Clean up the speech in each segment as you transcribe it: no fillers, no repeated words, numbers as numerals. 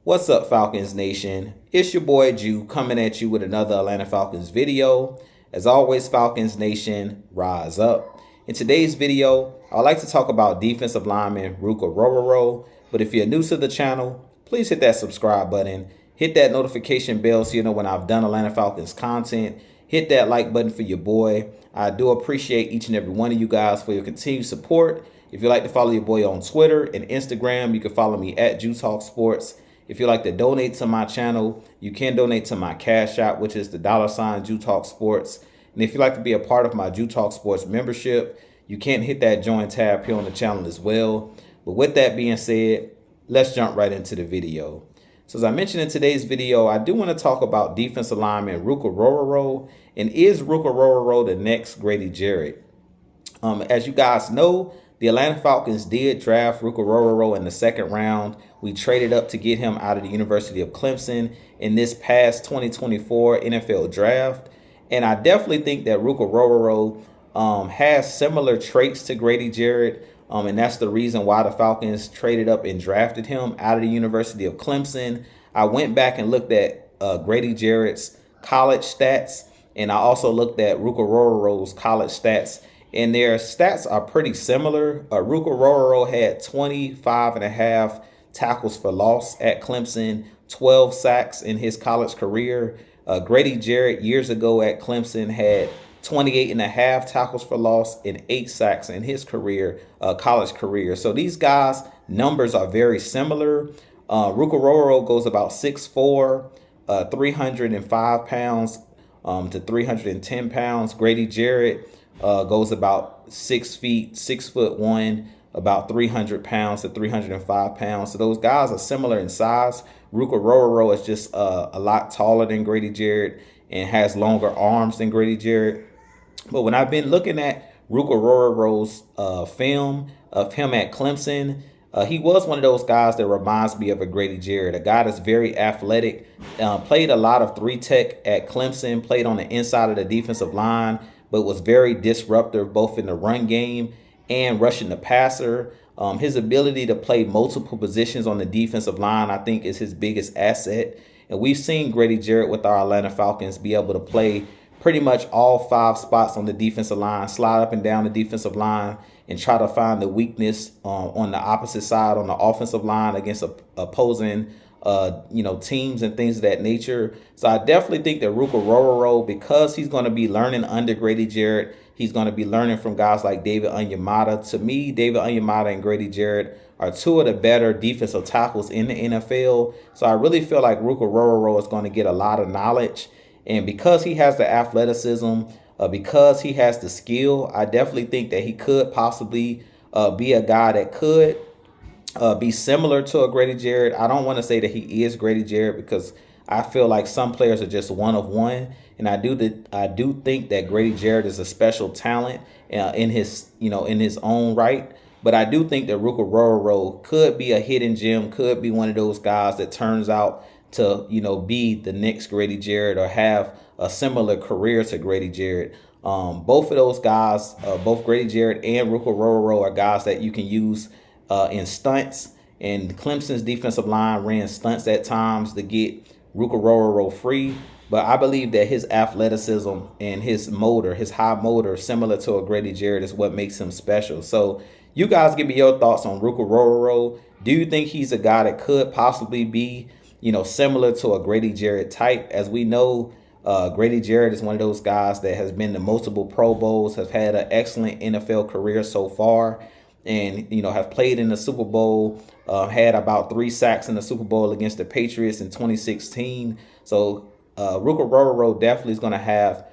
What's up, Falcons Nation? It's your boy Jew coming at you with another Atlanta Falcons video. As always, Falcons Nation, rise up. In today's video, I'd like to talk about defensive lineman Ruke Orhorhoro. But if you're new to the channel, please hit that subscribe button. Hit that notification bell so you know when I've done Atlanta Falcons content. Hit that like button for your boy. I do appreciate each and every one of you guys for your continued support. If you'd like to follow your boy on Twitter and Instagram, you can follow me at Jew Talk Sports. If you'd like to donate to my channel, you can donate to my Cash App, which is the $ Jew Talk Sports. And if you'd like to be a part of my Jew Talk Sports membership, you can hit that join tab here on the channel as well. But with that being said, let's jump right into the video. So as I mentioned in today's video, I do want to talk about defensive lineman Ruke Orhorhoro. And is Ruke Orhorhoro the next Grady Jarrett? As you guys know, the Atlanta Falcons did draft Ruke Orhorhoro in the second round. We traded up to get him out of the University of Clemson in this past 2024 NFL draft. And I definitely think that Ruke Orhorhoro has similar traits to Grady Jarrett. And that's the reason why the Falcons traded up and drafted him out of the University of Clemson. I went back and looked at Grady Jarrett's college stats. And I also looked at Ruke Orhorhoro's college stats. And their stats are pretty similar. Ruke Orhorhoro had 25.5 tackles for loss at Clemson, 12 sacks in his college career. Grady Jarrett years ago at Clemson had 28.5 tackles for loss and 8 sacks in his career, college career. So these guys' numbers are very similar. Ruke Orhorhoro goes about 6'4", 305 pounds to 310 pounds. Grady Jarrett goes about 6 feet, 6'1", about 300 pounds to 305 pounds. So those guys are similar in size. Ruke Orhorhoro is just a lot taller than Grady Jarrett and has longer arms than Grady Jarrett. But when I've been looking at Ruke Orhorhoro's film of him at Clemson, he was one of those guys that reminds me of a Grady Jarrett, a guy that's very athletic, played a lot of 3-tech at Clemson, played on the inside of the defensive line, but was very disruptive both in the run game and rushing the passer. His ability to play multiple positions on the defensive line, I think, is his biggest asset. And we've seen Grady Jarrett with our Atlanta Falcons be able to play pretty much all 5 spots on the defensive line, slide up and down the defensive line, and try to find the weakness on the opposite side on the offensive line against opposing teams and things of that nature. So I definitely think that Ruke Orhorhoro, because he's going to be learning under Grady Jarrett, he's going to be learning from guys like David Onyemata. To me, David Onyemata and Grady Jarrett are 2 of the better defensive tackles in the NFL. So I really feel like Ruke Orhorhoro is going to get a lot of knowledge. And because he has the athleticism, because he has the skill, I definitely think that he could possibly be a guy that could be similar to a Grady Jarrett. I don't want to say that he is Grady Jarrett because I feel like some players are just one of one, and I do think that Grady Jarrett is a special talent in his own right. But I do think that Ruke Orhorhoro could be a hidden gem, could be one of those guys that turns out to be the next Grady Jarrett or have a similar career to Grady Jarrett. Both of those guys, both Grady Jarrett and Ruke Orhorhoro, are guys that you can use in stunts, and Clemson's defensive line ran stunts at times to get Ruke Orhorhoro free. But I believe that his athleticism and his motor, his high motor, similar to a Grady Jarrett, is what makes him special. So you guys give me your thoughts on Ruke Orhorhoro. Do you think he's a guy that could possibly be similar to a Grady Jarrett type? As we know, Grady Jarrett is one of those guys that has been to multiple Pro Bowls, has had an excellent NFL career so far, and have played in the Super Bowl, had about 3 sacks in the Super Bowl against the Patriots in 2016. So Ruke Orhorhoro definitely is going to have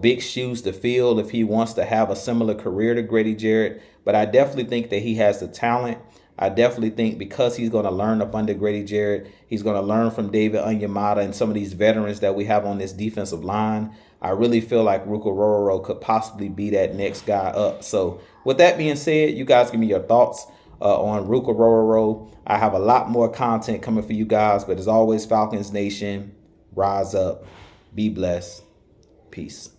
big shoes to fill if he wants to have a similar career to Grady Jarrett. But I definitely think that he has the talent. I definitely think because he's going to learn up under Grady Jarrett, he's going to learn from David Onyemata and some of these veterans that we have on this defensive line. I really feel like Ruke Orhorhoro could possibly be that next guy up. So with that being said, you guys give me your thoughts on Ruke Orhorhoro. I have a lot more content coming for you guys, but as always, Falcons Nation, rise up, be blessed, peace.